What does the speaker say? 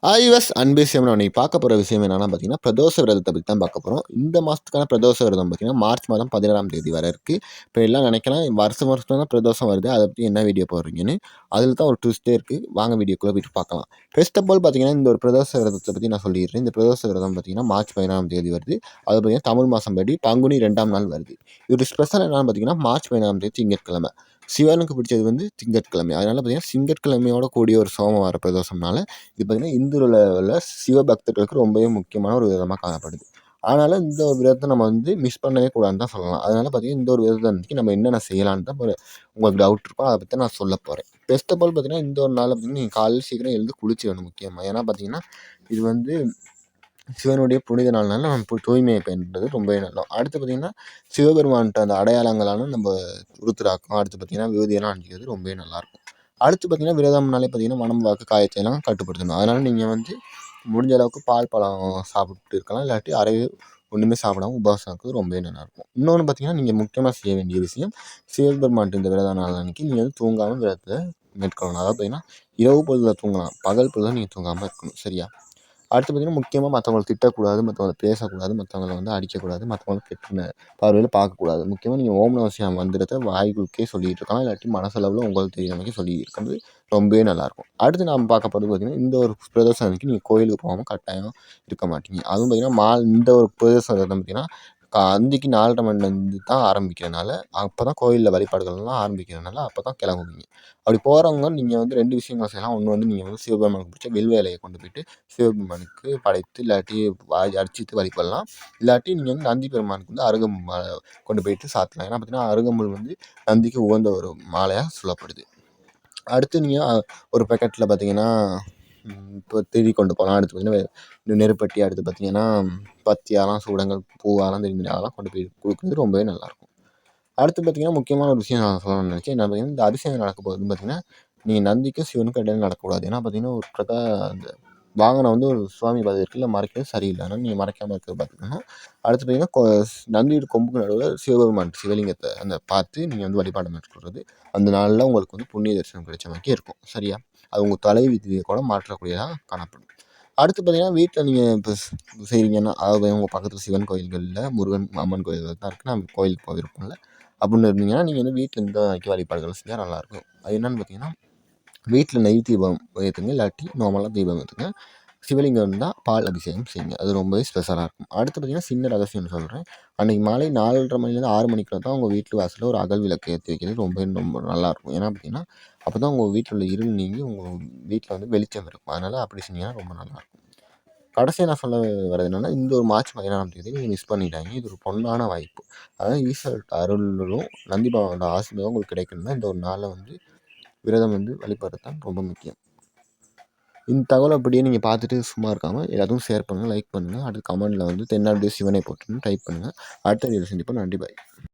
US அன்பேசியம் நம்ம இன்னைக்கு பார்க்க போகிற விஷயம் என்னென்னா பார்த்தீங்கன்னா பிரதோஷ விரதத்தை பற்றி தான் பார்க்க போகிறோம். இந்த மாதத்துக்கான பிரதோஷ விரதம் பார்த்தீங்கன்னா மார்ச் மாதம் 17ஆம் தேதி வர இருக்குது. இப்போ எல்லாம் நினைக்கலாம் வருஷம் வருஷம் தான் பிரதோஷம் வருது, அதை பற்றி என்ன வீடியோ போடுறீங்கன்னு. அதில் தான் ஒரு ட்விஸ்ட்டே இருக்குது. வாங்க வீடியோக்குள்ளே போயிட்டு பார்க்கலாம். ஃபர்ஸ்ட் ஆஃப் ஆல் பார்த்தீங்கன்னா இந்த ஒரு பிரதோஷ விரதத்தை பற்றி நான் சொல்லிடுறேன். இந்த பிரதோஷ விரதம் பார்த்தீங்கன்னா மார்ச் 17ஆம் தேதி வருது. அது பார்த்தீங்கன்னா தமிழ் மாதம் படி பங்குனி 2ஆம் நாள் வருது. இது ஸ்பெஷல் என்னென்னு பார்த்தீங்கன்னா மார்ச் 17ஆம் தேதி திங்கட்கிழமை. சிவனுக்கு பிடிச்சது வந்து திங்கட்கிழமை. அதனால் பார்த்தீங்கன்னா திங்கட்கிழமையோட கூடிய ஒரு சோமவார பிரதோஷம்னால இது பார்த்தீங்கன்னா இந்துவில் உள்ள சிவபக்தர்களுக்கு ரொம்பவே முக்கியமான ஒரு விரதமாக காணப்படுது. அதனால் இந்த ஒரு விரதத்தை நம்ம வந்து மிஸ் பண்ணவே கூடாதுன்னு தான் சொல்லலாம். அதனால் பார்த்தீங்கன்னா இந்த ஒரு விரதம் அன்றைக்கி நம்ம என்னென்ன செய்யலான்னு தான் உங்களுக்கு டவுட் இருக்கும். அதை பற்றி நான் சொல்ல போகிறேன். ஃபர்ஸ்ட் ஆஃப் ஆல் பார்த்தீங்கன்னா இந்த ஒரு நாளில் பார்த்தீங்கன்னா நீங்கள் காலையில் சீக்கிரம் எழுந்து குளிச்சிடணும் முக்கியமாக. ஏன்னா பார்த்தீங்கன்னா இது வந்து சிவனுடைய புனித நாள்னால நம்ம தூய்மையை பயன்படுறது ரொம்பவே நல்லா. அடுத்து பார்த்திங்கன்னா சிவபெருமான்கிட்ட அந்த அடையாளங்களான நம்ம உருத்துராக்கம், அடுத்து பார்த்திங்கன்னா விபூதியெல்லாம் அணிஞ்சிக்கிறது ரொம்பவே நல்லாயிருக்கும். அடுத்து பார்த்திங்கன்னா விரதம்னாலே பார்த்திங்கன்னா மனம், வாக்கு, காயத்தையெல்லாம் கட்டுப்படுத்தணும். அதனால் நீங்கள் வந்து முடிஞ்ச அளவுக்கு பால் பழம் சாப்பிட்டு இருக்கலாம். இல்லாட்டி அறவே ஒன்றுமே சாப்பிடாம உபவாசம் இருக்கிறது ரொம்பவே நல்லாயிருக்கும். இன்னொன்று பார்த்திங்கன்னா நீங்கள் முக்கியமாக செய்ய வேண்டிய விஷயம் சிவபெருமான்ட்டு இந்த விரத நாள் அன்றைக்கி நீங்கள் வந்து தூங்காமல் விரதத்தை மேற்கொள்ளணும். அதாவது பார்த்திங்கன்னா இரவு பொழுதில் தூங்கலாம், பகல் பொழுதில் நீங்கள் தூங்காமல் இருக்கணும். சரியா? அடுத்து பார்த்திங்கன்னா முக்கியமாக மற்றவங்கள திட்டக்கூடாது, மற்றவங்கள பேசக்கூடாது, மற்றவங்கள வந்து அடிக்கக்கூடாது, மற்றவங்கள கெட்ட பார்வையில் பார்க்கக்கூடாது. முக்கியமாக நீங்கள் ஓம் நம சிவாய மந்திரத்தை வாய்க்குள்ளே சொல்லிகிட்டு இருக்கலாம். இல்லாட்டி மனசளவில் உங்களுக்கு தெரியுற மாதிரி சொல்லி இருக்கிறது ரொம்பவே நல்லாயிருக்கும். அடுத்து நாம் பார்க்க போகிறது பார்த்திங்கன்னா இந்த ஒரு பிரதோஷம் அன்றைக்கி நீங்கள் கோயிலுக்கு போகாமல் கட்டாயம் இருக்க மாட்டீங்க. அதுவும் பார்த்திங்கன்னா இந்த ஒரு பிரதோஷம் பார்த்திங்கன்னா அந்திக்கு 4:30 மணிலேருந்து தான் ஆரம்பிக்கிறனால அப்போ தான் கோயிலில் வழிபாடுகள்லாம் ஆரம்பிக்கிறனால அப்போ தான் கிளம்புவீங்க. அப்படி போகிறவங்க நீங்கள் வந்து 2 விஷயங்கள் செய்யலாம். ஒன்று வந்து நீங்கள் வந்து சிவபெருமானுக்கு பிடிச்ச வில்வ இலையை கொண்டு போயிட்டு சிவபெருமானுக்கு படைத்து இல்லாட்டி அர்ச்சித்து வழிபடலாம். இல்லாட்டி நீங்கள் வந்து நந்தி பெருமானுக்கு வந்து அருகம்புல் கொண்டு போயிட்டு சாத்தலாம். ஏன்னா பார்த்தீங்கன்னா அருகம்புல் வந்து நந்திக்கு உகந்த ஒரு மாலையாக சொல்லப்படுது. அடுத்து நீங்கள் ஒரு பேக்கெட்டில் பார்த்தீங்கன்னா இப்போ திரி கொண்டு போகலாம். அடுத்து பார்த்திங்கன்னா நெருப்பட்டி, அடுத்து பார்த்திங்கன்னா பத்தியாலாம், சூடங்கள், பூவாலாம், அதெல்லாம் கொண்டு போய் கொடுக்குறது ரொம்பவே நல்லாயிருக்கும். அடுத்து பார்த்திங்கன்னா முக்கியமான ஒரு விஷயம் நான் சொல்லணும்னு நினச்சேன். என்ன பார்த்திங்கன்னா இந்த அபிஷேகம் நடக்க போகுதுன்னு பார்த்திங்கன்னா நீங்கள் நந்திக்கும் சிவனுக்கும் இடையில நடக்கக்கூடாது. ஏன்னா பார்த்திங்கன்னா ஒரு அந்த வாகனம் வந்து ஒரு சுவாமி பதவியில் மறைக்கிறது சரியில்லை. அதனால் நீங்கள் மறைக்காமல் இருக்கிறத பார்த்துக்கணும். அடுத்து பார்த்திங்கன்னா நந்தியோட கொம்புக்கு நடுவில் சிவபெருமான் சிவலிங்கத்தை அந்த பார்த்து நீங்கள் வந்து வழிபாடு மேற்கொள்கிறது அந்த நாளில் உங்களுக்கு வந்து புண்ணிய தரிசனம் கிடைச்ச மாதிரி இருக்கும். சரியா? அது உங்கள் தலை விதியை கூட மாற்றக்கூடியதாக காணப்படும். அடுத்து பார்த்திங்கன்னா வீட்டில் நீங்கள் இப்போ செய்கிறீங்கன்னா அதாவது உங்கள் பக்கத்தில் சிவன் கோயில்களில் முருகன் அம்மன் கோயில்கள் தான் இருக்குது, நம்ம கோயிலுக்கு போயிருப்போம்ல அப்படின்னு இருந்தீங்கன்னா நீங்கள் வந்து வீட்டில் இந்த வழிபாடுகள் செஞ்சால் நல்லாயிருக்கும். அது என்னென்னு பார்த்திங்கன்னா வீட்டில் நெய் தீபம் ஏற்றுங்க, இல்லாட்டி நார்மலாக தீபம் ஏற்றுங்க. சிவலிங்கம் இருந்தால் பால் அபிஷேகம் செய்யுங்க. அது ரொம்பவே ஸ்பெஷலாக இருக்கும். அடுத்து பார்த்திங்கன்னா சின்ன ரகசியம்னு சொல்கிறேன். அன்றைக்கி மாலை 4:30 மணிலேருந்து 6 மணிக்குள்ள தான் உங்கள் வீட்டு வாசலில் ஒரு அகல் விளக்கு ஏற்றி வைக்கிறது ரொம்ப நல்லாயிருக்கும். ஏன்னா பார்த்திங்கன்னா அப்போ தான் உங்கள் வீட்டில் உள்ள இருள் நீங்கி உங்கள் வீட்டில் வந்து வெளிச்சம் இருக்கும். அதனால் அப்படி செஞ்சிங்கன்னா ரொம்ப நல்லாயிருக்கும். கடைசியாக நான் சொல்ல வர்றது என்னென்னா இந்த ஒரு மார்ச் 17ஆம் தேதி நீங்கள் மிஸ் பண்ணிட்டாங்க. இது ஒரு பொன்னான வாய்ப்பு. அதாவது ஈஸ்வரோட அருளும் நந்தி பாபாவோட ஆசீர்வாதம் உங்களுக்கு கிடைக்கணும்னா இந்த ஒரு நாளில் வந்து விரதம் வந்து வழிபடுறது தான் ரொம்ப முக்கியம். இந்த தகவலை அப்படியே நீங்கள் பார்த்துட்டு சும்மா இருக்காமல் எல்லாத்துக்கும் ஷேர் பண்ணுங்கள், லைக் பண்ணுங்கள். அடுத்து கமெண்ட்டில் வந்து தென்னாடுடைய சிவனை போட்டுன்னு டைப் பண்ணுங்கள். அடுத்த வீடியோ சந்திப்போம். நன்றி, பாய்.